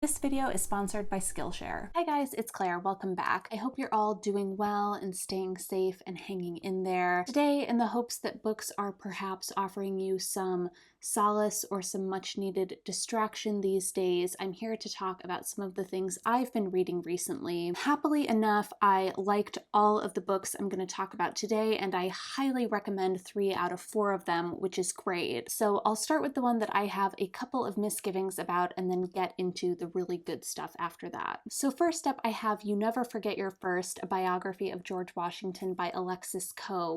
This video is sponsored by Skillshare. Hi guys, it's Claire. Welcome back. I hope you're all doing well and staying safe and hanging in there. Today, in the hopes that books are perhaps offering you some solace or some much needed distraction these days, I'm here to talk about some of the things I've been reading recently. Happily enough, I liked all of the books I'm going to talk about today, and I highly recommend 3 out of 4 of them, which is great. So I'll start with the one that I have a couple of misgivings about and then get into the really good stuff after that. So first up, I have You Never Forget Your First, a biography of George Washington by Alexis,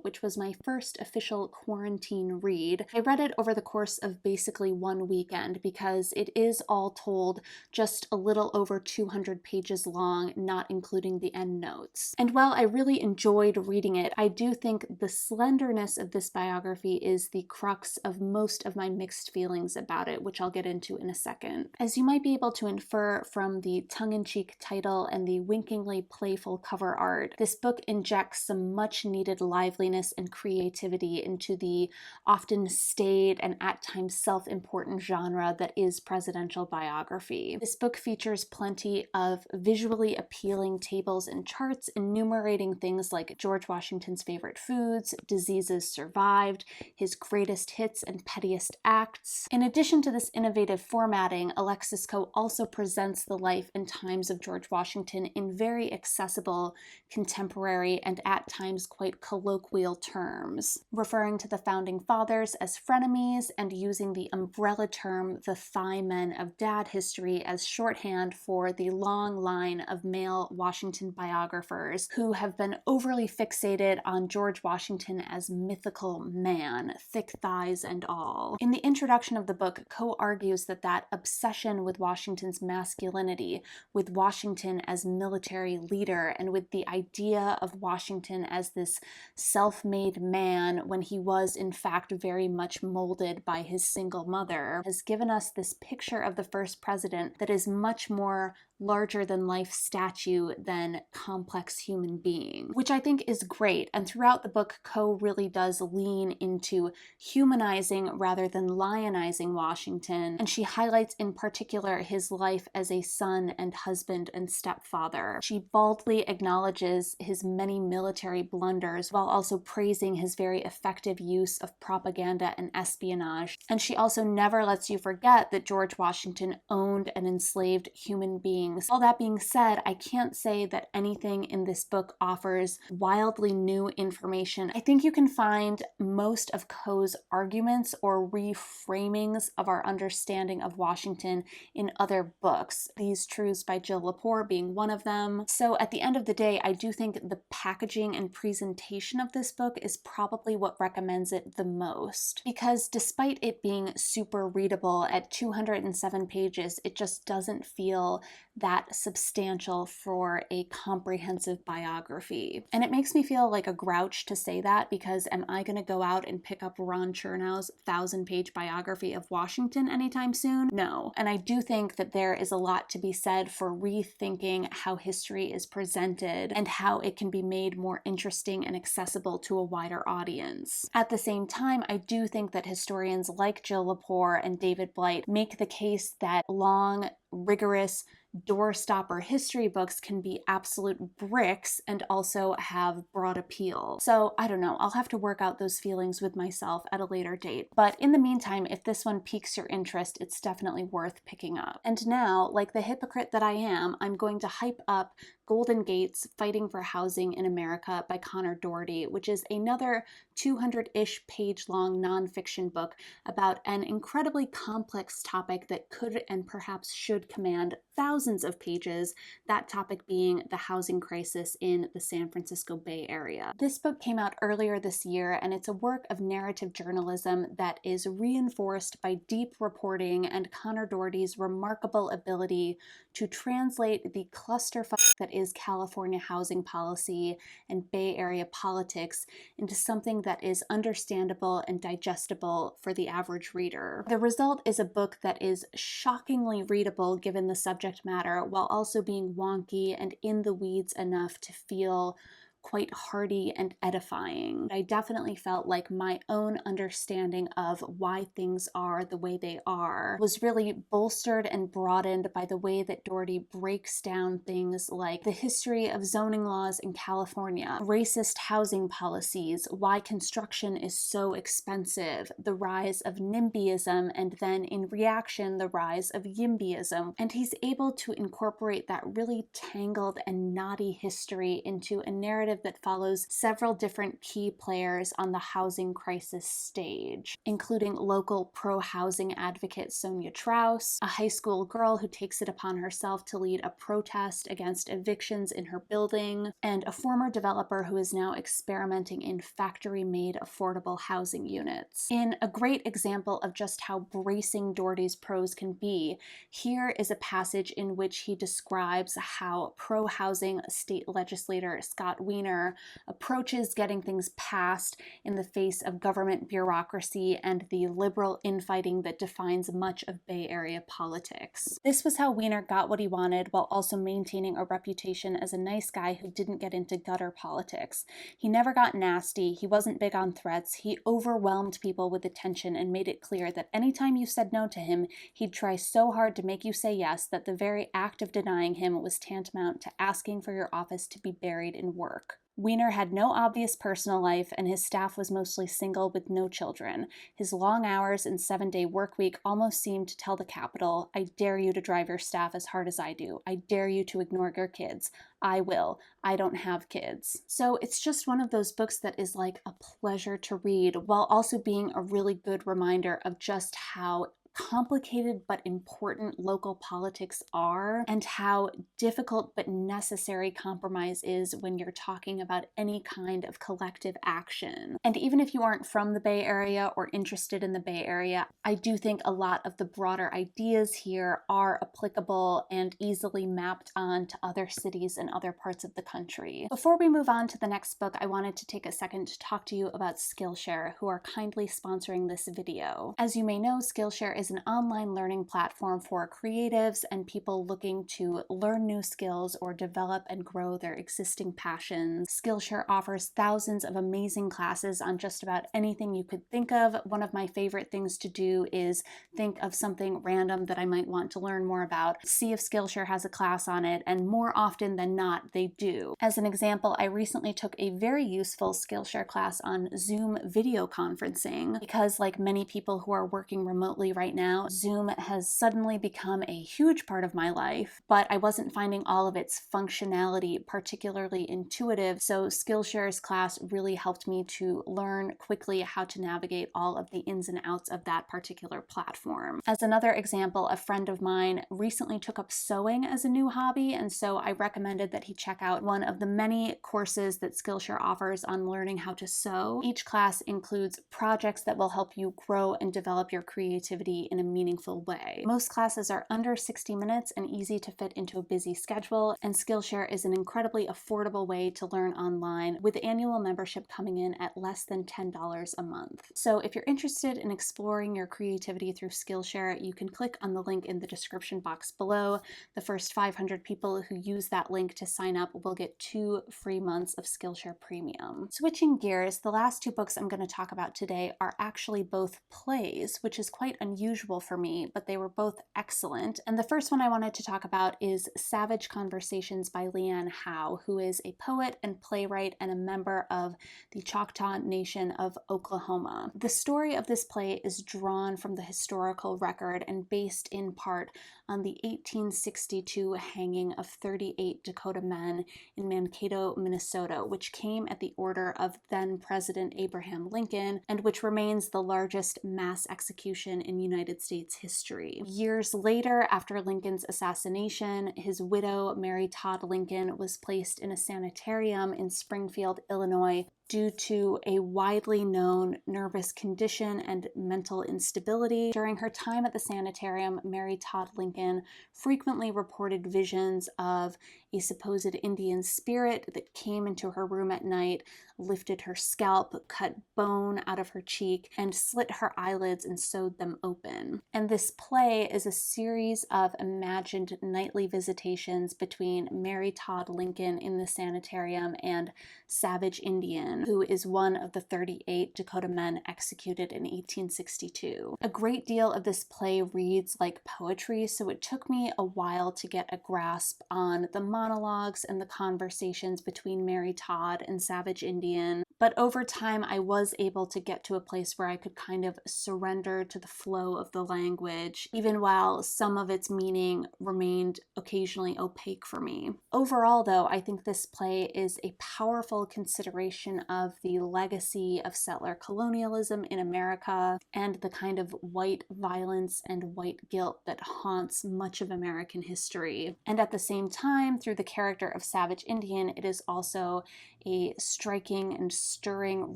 which was my first official quarantine read. I read it over the course of basically one weekend because it is all told just a little over 200 pages long, not including the endnotes. And while I really enjoyed reading it, I do think the slenderness of this biography is the crux of most of my mixed feelings about it, which I'll get into in a second. As you might be able to infer from the tongue-in-cheek title and the winkingly playful cover art, this book injects some much-needed liveliness and creativity into the often staid and at times self-important genre that is presidential biography. This book features plenty of visually appealing tables and charts enumerating things like George Washington's favorite foods, diseases survived, his greatest hits and pettiest acts. In addition to this innovative formatting, Alexis also presents the life and times of George Washington in very accessible, contemporary, and at times quite colloquial terms, referring to the founding fathers as frenemies and using the umbrella term the thigh men of dad history as shorthand for the long line of male Washington biographers who have been overly fixated on George Washington as mythical man, thick thighs and all. In the introduction of the book, Coe argues that obsession with Washington's masculinity, with Washington as military leader, and with the idea of Washington as this self-made man when he was in fact very much molded by his single mother, has given us this picture of the first president that is much more larger-than-life statue than complex human being, which I think is great. And throughout the book, Coe really does lean into humanizing rather than lionizing Washington, and she highlights in particular his life as a son and husband and stepfather. She baldly acknowledges his many military blunders while also praising his very effective use of propaganda and espionage. And she also never lets you forget that George Washington owned and enslaved human beings. All that being said, I can't say that anything in this book offers wildly new information. I think you can find most of Coe's arguments or reframings of our understanding of Washington in other books, These Truths by Jill Lepore being one of them. So at the end of the day, I do think the packaging and presentation of this book is probably what recommends it the most, because despite it being super readable at 207 pages, it just doesn't feel that substantial for a comprehensive biography. And it makes me feel like a grouch to say that, because am I going to go out and pick up Ron Chernow's 1,000-page biography of Washington anytime soon? No. And I do think that there is a lot to be said for rethinking how history is presented and how it can be made more interesting and accessible to a wider audience. At the same time, I do think that historians like Jill Lepore and David Blight make the case that long, rigorous, doorstopper history books can be absolute bricks and also have broad appeal. So I don't know, I'll have to work out those feelings with myself at a later date. But in the meantime, if this one piques your interest, it's definitely worth picking up. And now, like the hypocrite that I am, I'm going to hype up Golden Gates, Fighting for Housing in America by Conor Dougherty, which is another 200-ish page long nonfiction book about an incredibly complex topic that could and perhaps should command thousands of pages, that topic being the housing crisis in the San Francisco Bay Area. This book came out earlier this year, and it's a work of narrative journalism that is reinforced by deep reporting and Conor Dougherty's remarkable ability to translate the clusterfuck that is California housing policy and Bay Area politics into something that is understandable and digestible for the average reader. The result is a book that is shockingly readable given the subject matter, while also being wonky and in the weeds enough to feel quite hearty and edifying. I definitely felt like my own understanding of why things are the way they are was really bolstered and broadened by the way that Dougherty breaks down things like the history of zoning laws in California, racist housing policies, why construction is so expensive, the rise of NIMBYism, and then in reaction, the rise of YIMBYism. And he's able to incorporate that really tangled and knotty history into a narrative that follows several different key players on the housing crisis stage, including local pro-housing advocate Sonia Trouse, a high school girl who takes it upon herself to lead a protest against evictions in her building, and a former developer who is now experimenting in factory-made affordable housing units. In a great example of just how bracing Dougherty's prose can be, here is a passage in which he describes how pro-housing state legislator Scott Wiener approaches getting things passed in the face of government bureaucracy and the liberal infighting that defines much of Bay Area politics. This was how Wiener got what he wanted while also maintaining a reputation as a nice guy who didn't get into gutter politics. He never got nasty, he wasn't big on threats, he overwhelmed people with attention and made it clear that anytime you said no to him, he'd try so hard to make you say yes that the very act of denying him was tantamount to asking for your office to be buried in work. Wiener had no obvious personal life, and his staff was mostly single with no children. His long hours and 7-day work week almost seemed to tell the Capitol, I dare you to drive your staff as hard as I do. I dare you to ignore your kids. I will. I don't have kids. So it's just one of those books that is like a pleasure to read, while also being a really good reminder of just how complicated but important local politics are, and how difficult but necessary compromise is when you're talking about any kind of collective action. And even if you aren't from the Bay Area or interested in the Bay Area, I do think a lot of the broader ideas here are applicable and easily mapped on to other cities and other parts of the country. Before we move on to the next book, I wanted to take a second to talk to you about Skillshare, who are kindly sponsoring this video. As you may know, Skillshare is an online learning platform for creatives and people looking to learn new skills or develop and grow their existing passions. Skillshare offers thousands of amazing classes on just about anything you could think of. One of my favorite things to do is think of something random that I might want to learn more about, see if Skillshare has a class on it, and more often than not, they do. As an example, I recently took a very useful Skillshare class on Zoom video conferencing because, like many people who are working remotely right now, Zoom has suddenly become a huge part of my life, but I wasn't finding all of its functionality particularly intuitive, so Skillshare's class really helped me to learn quickly how to navigate all of the ins and outs of that particular platform. As another example, a friend of mine recently took up sewing as a new hobby, and so I recommended that he check out one of the many courses that Skillshare offers on learning how to sew. Each class includes projects that will help you grow and develop your creativity in a meaningful way. Most classes are under 60 minutes and easy to fit into a busy schedule, and Skillshare is an incredibly affordable way to learn online, with annual membership coming in at less than $10 a month. So if you're interested in exploring your creativity through Skillshare, you can click on the link in the description box below. The first 500 people who use that link to sign up will get 2 free months of Skillshare Premium. Switching gears, the last 2 books I'm going to talk about today are actually both plays, which is quite unusual for me, but they were both excellent. And the first one I wanted to talk about is Savage Conversations by Leanne Howe, who is a poet and playwright and a member of the Choctaw Nation of Oklahoma. The story of this play is drawn from the historical record and based in part on the 1862 hanging of 38 Dakota men in Mankato, Minnesota, which came at the order of then President Abraham Lincoln, and which remains the largest mass execution in United States history. Years later, after Lincoln's assassination, his widow, Mary Todd Lincoln, was placed in a sanitarium in Springfield, Illinois, due to a widely known nervous condition and mental instability. During her time at the sanitarium, Mary Todd Lincoln frequently reported visions of a supposed Indian spirit that came into her room at night, lifted her scalp, cut bone out of her cheek, and slit her eyelids and sewed them open. And this play is a series of imagined nightly visitations between Mary Todd Lincoln in the sanitarium and Savage Indian, who is one of the 38 Dakota men executed in 1862. A great deal of this play reads like poetry, so it took me a while to get a grasp on the monologues and the conversations between Mary Todd and Savage Indian. But over time, I was able to get to a place where I could kind of surrender to the flow of the language, even while some of its meaning remained occasionally opaque for me. Overall, though, I think this play is a powerful consideration of the legacy of settler colonialism in America and the kind of white violence and white guilt that haunts much of American history. And at the same time, through the character of Savage Indian, it is also a striking and stirring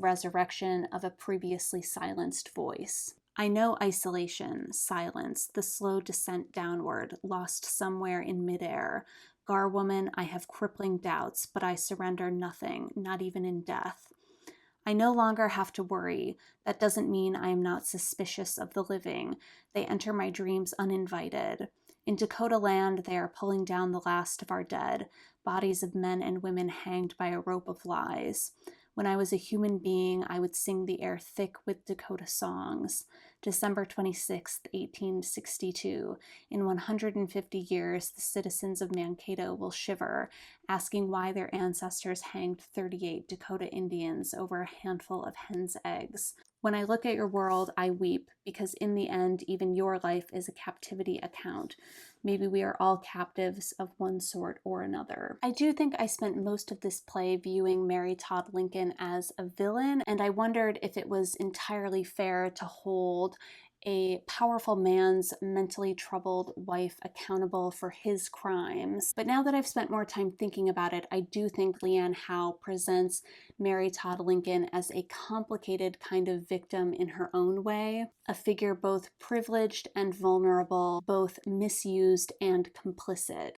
resurrection of a previously silenced voice. I know isolation, silence, the slow descent downward, lost somewhere in midair. Garwoman, I have crippling doubts, but I surrender nothing, not even in death. I no longer have to worry. That doesn't mean I am not suspicious of the living. They enter my dreams uninvited. In Dakota land, they are pulling down the last of our dead, bodies of men and women hanged by a rope of lies. When I was a human being, I would sing the air thick with Dakota songs. December 26, 1862. In 150 years, the citizens of Mankato will shiver, asking why their ancestors hanged 38 Dakota Indians over a handful of hen's eggs. When I look at your world, I weep, because in the end, even your life is a captivity account. Maybe we are all captives of one sort or another. I do think I spent most of this play viewing Mary Todd Lincoln as a villain, and I wondered if it was entirely fair to hold a powerful man's mentally troubled wife accountable for his crimes. But now that I've spent more time thinking about it, I do think Leanne Howe presents Mary Todd Lincoln as a complicated kind of victim in her own way, a figure both privileged and vulnerable, both misused and complicit.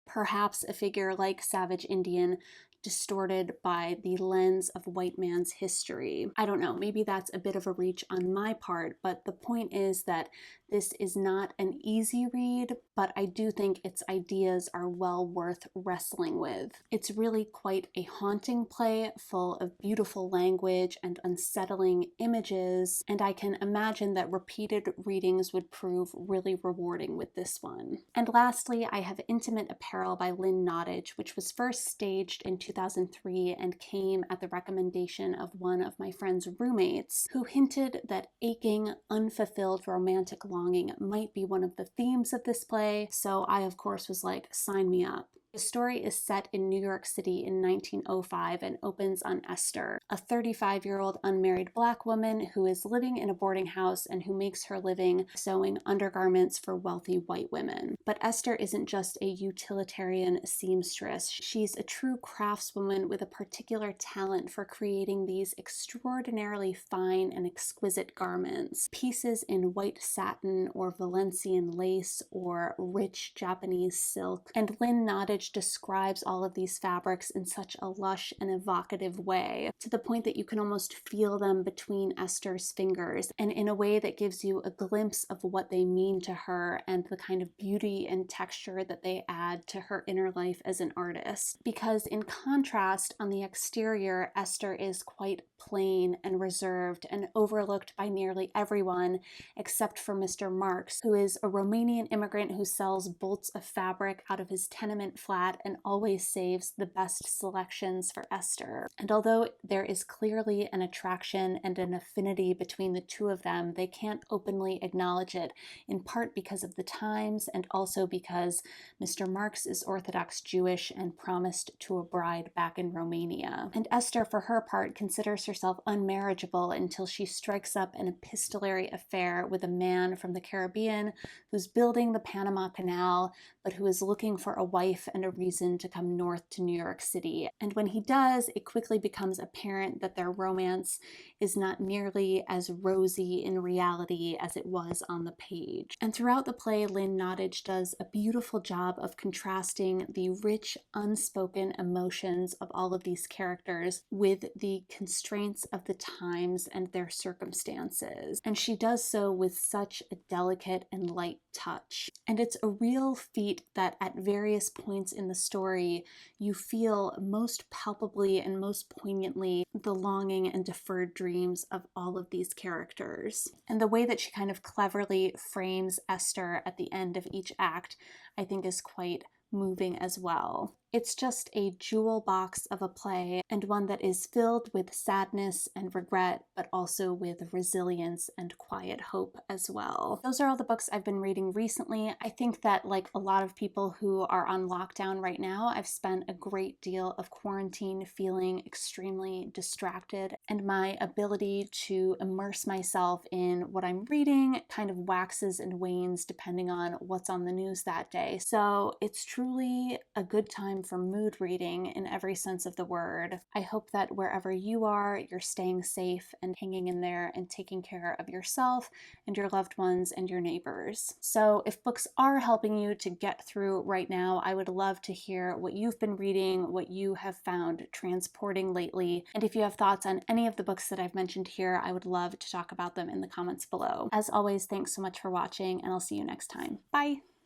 Perhaps a figure like Savage Indian, distorted by the lens of white man's history. I don't know, maybe that's a bit of a reach on my part, but the point is that this is not an easy read, but I do think its ideas are well worth wrestling with. It's really quite a haunting play, full of beautiful language and unsettling images, and I can imagine that repeated readings would prove really rewarding with this one. And lastly, I have Intimate Apparel by Lynn Nottage, which was first staged in 2003 and came at the recommendation of one of my friend's roommates, who hinted that aching, unfulfilled romantic longing might be one of the themes of this play, so I of course was like, sign me up. The story is set in New York City in 1905 and opens on Esther, a 35-year-old unmarried Black woman who is living in a boarding house and who makes her living sewing undergarments for wealthy white women. But Esther isn't just a utilitarian seamstress. She's a true craftswoman with a particular talent for creating these extraordinarily fine and exquisite garments. Pieces in white satin or Valencian lace or rich Japanese silk. And Lynn Nottage describes all of these fabrics in such a lush and evocative way, to the point that you can almost feel them between Esther's fingers, and in a way that gives you a glimpse of what they mean to her and the kind of beauty and texture that they add to her inner life as an artist. Because in contrast, on the exterior, Esther is quite plain and reserved and overlooked by nearly everyone except for Mr. Marks, who is a Romanian immigrant who sells bolts of fabric out of his tenement flat and always saves the best selections for Esther. And although there is clearly an attraction and an affinity between the two of them, they can't openly acknowledge it, in part because of the times and also because Mr. Marks is Orthodox Jewish and promised to a bride back in Romania. And Esther, for her part, considers herself unmarriageable until she strikes up an epistolary affair with a man from the Caribbean who's building the Panama Canal, but who is looking for a wife and find a reason to come north to New York City. And when he does, it quickly becomes apparent that their romance is not nearly as rosy in reality as it was on the page. And throughout the play, Lynn Nottage does a beautiful job of contrasting the rich, unspoken emotions of all of these characters with the constraints of the times and their circumstances. And she does so with such a delicate and light touch. And it's a real feat that at various points in the story, you feel most palpably and most poignantly the longing and deferred dreams of all of these characters. And the way that she kind of cleverly frames Esther at the end of each act, I think is quite moving as well. It's just a jewel box of a play, and one that is filled with sadness and regret, but also with resilience and quiet hope as well. Those are all the books I've been reading recently. I think that, like a lot of people who are on lockdown right now, I've spent a great deal of quarantine feeling extremely distracted, and my ability to immerse myself in what I'm reading kind of waxes and wanes depending on what's on the news that day. So it's truly a good time for mood reading in every sense of the word. I hope that wherever you are, you're staying safe and hanging in there and taking care of yourself and your loved ones and your neighbors. So if books are helping you to get through right now, I would love to hear what you've been reading, what you have found transporting lately. And if you have thoughts on any of the books that I've mentioned here, I would love to talk about them in the comments below. As always, thanks so much for watching, and I'll see you next time. Bye!